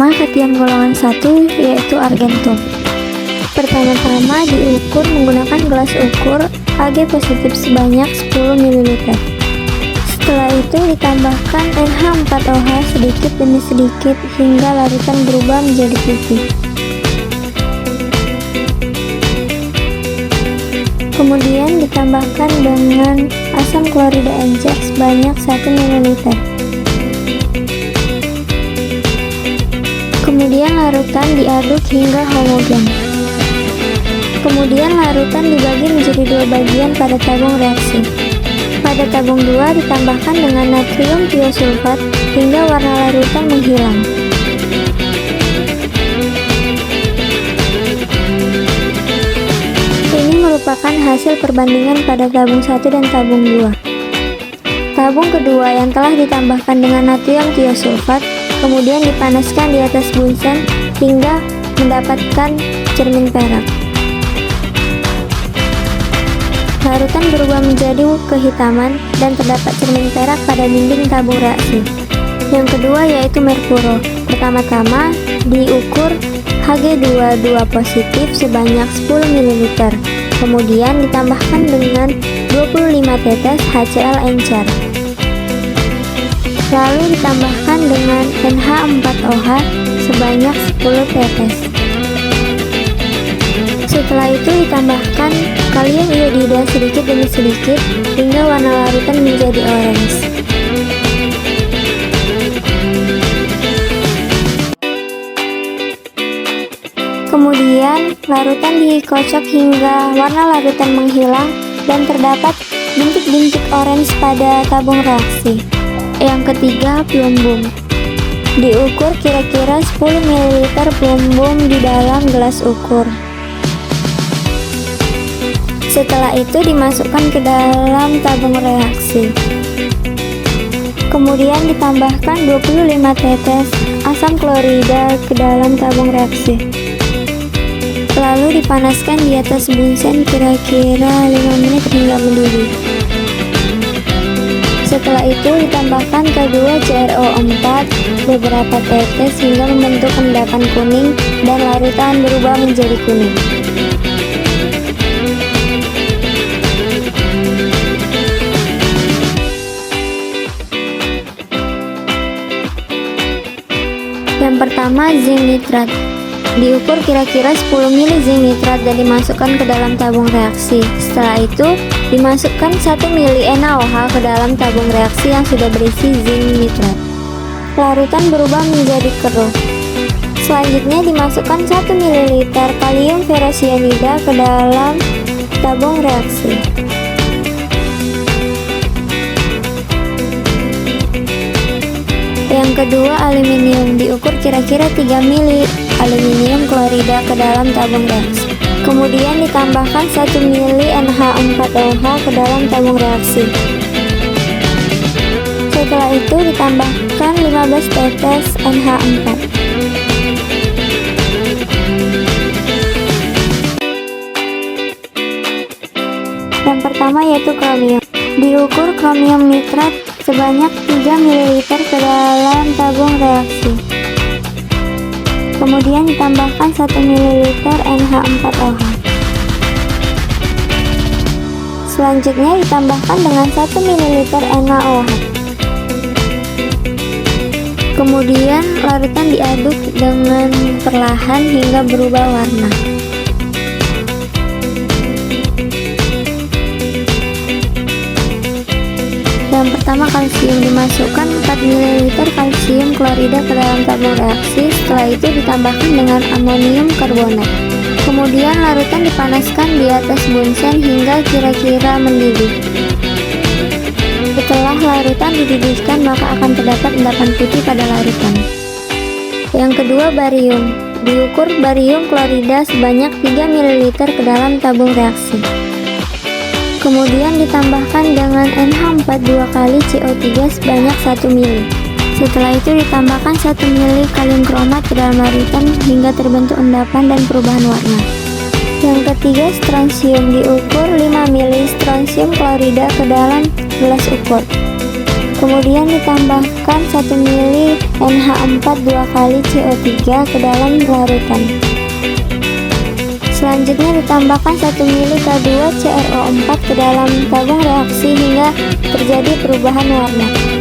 pertama ketiak golongan 1 yaitu argentum. Pertama-tama diukur menggunakan gelas ukur Ag positif sebanyak 10 ml. Setelah itu ditambahkan NH4OH sedikit demi sedikit hingga larutan berubah menjadi putih. Kemudian ditambahkan dengan asam klorida encer sebanyak 1 ml. Kemudian larutan diaduk hingga homogen. Kemudian larutan dibagi menjadi 2 bagian pada tabung reaksi. Pada tabung 2 ditambahkan dengan natrium tiosulfat hingga warna larutan menghilang. Ini merupakan hasil perbandingan pada tabung 1 dan tabung 2. Tabung kedua yang telah ditambahkan dengan natrium tiosulfat kemudian dipanaskan di atas bunsen hingga mendapatkan cermin perak. Larutan berubah menjadi kehitaman dan terdapat cermin perak pada dinding tabung reaksi. Yang kedua yaitu merkuro. Pertama-tama diukur Hg22 positif sebanyak 10 ml. Kemudian ditambahkan dengan 25 tetes HCl encer. Lalu ditambahkan dengan NH4OH sebanyak 10 tetes. Setelah itu ditambahkan kalium iodida sedikit demi sedikit hingga warna larutan menjadi orange. Kemudian larutan dikocok hingga warna larutan menghilang dan terdapat bintik-bintik orange pada tabung reaksi. Yang ketiga, plumbum. Diukur kira-kira 10 ml plumbum di dalam gelas ukur. Setelah itu dimasukkan ke dalam tabung reaksi. Kemudian ditambahkan 25 tetes asam klorida ke dalam tabung reaksi. Lalu dipanaskan di atas bunsen kira-kira 5 menit hingga mendidih. Setelah itu ditambahkan K2CrO4 beberapa tetes hingga membentuk endapan kuning dan larutan berubah menjadi kuning. Yang pertama, zinc nitrat. Diukur kira-kira 10 ml zinc nitrat dan dimasukkan ke dalam tabung reaksi. Setelah itu, dimasukkan 1 ml NaOH ke dalam tabung reaksi yang sudah berisi zinc nitrat. Larutan berubah menjadi keruh. Selanjutnya dimasukkan 1 ml kalium ferrosianida ke dalam tabung reaksi. Yang kedua, aluminium. Diukur kira-kira 3 ml aluminium klorida ke dalam tabung reaksi. Kemudian ditambahkan 1 ml NH4OH ke dalam tabung reaksi. Setelah itu ditambahkan 15 tetes NH4. Yang pertama yaitu kromium. Diukur kromium nitrat sebanyak 3 ml ke dalam tabung reaksi. Kemudian ditambahkan 1 ml NH4OH. Selanjutnya ditambahkan dengan 1 ml NaOH. Kemudian larutan diaduk dengan perlahan hingga berubah warna. Yang pertama, kalsium. Dimasukkan 4 ml kalsium klorida ke dalam tabung reaksi. Setelah itu ditambahkan dengan amonium karbonat. Kemudian larutan dipanaskan di atas bunsen hingga kira-kira mendidih. Setelah larutan dididihkan, maka akan terdapat endapan putih pada larutan. Yang kedua, barium. Diukur barium klorida sebanyak 3 ml ke dalam tabung reaksi. Kemudian ditambahkan dengan NH4 2 kali CO3 sebanyak 1 ml. Setelah itu ditambahkan 1 ml kalium kromat ke dalam larutan hingga terbentuk endapan dan perubahan warna. Yang ketiga, strontium. Diukur 5 ml strontium klorida ke dalam gelas ukur. Kemudian ditambahkan 1 ml NH4 2 kali CO3 ke dalam larutan. Selanjutnya ditambahkan 1 ml K2CrO4 ke dalam tabung reaksi hingga terjadi perubahan warna.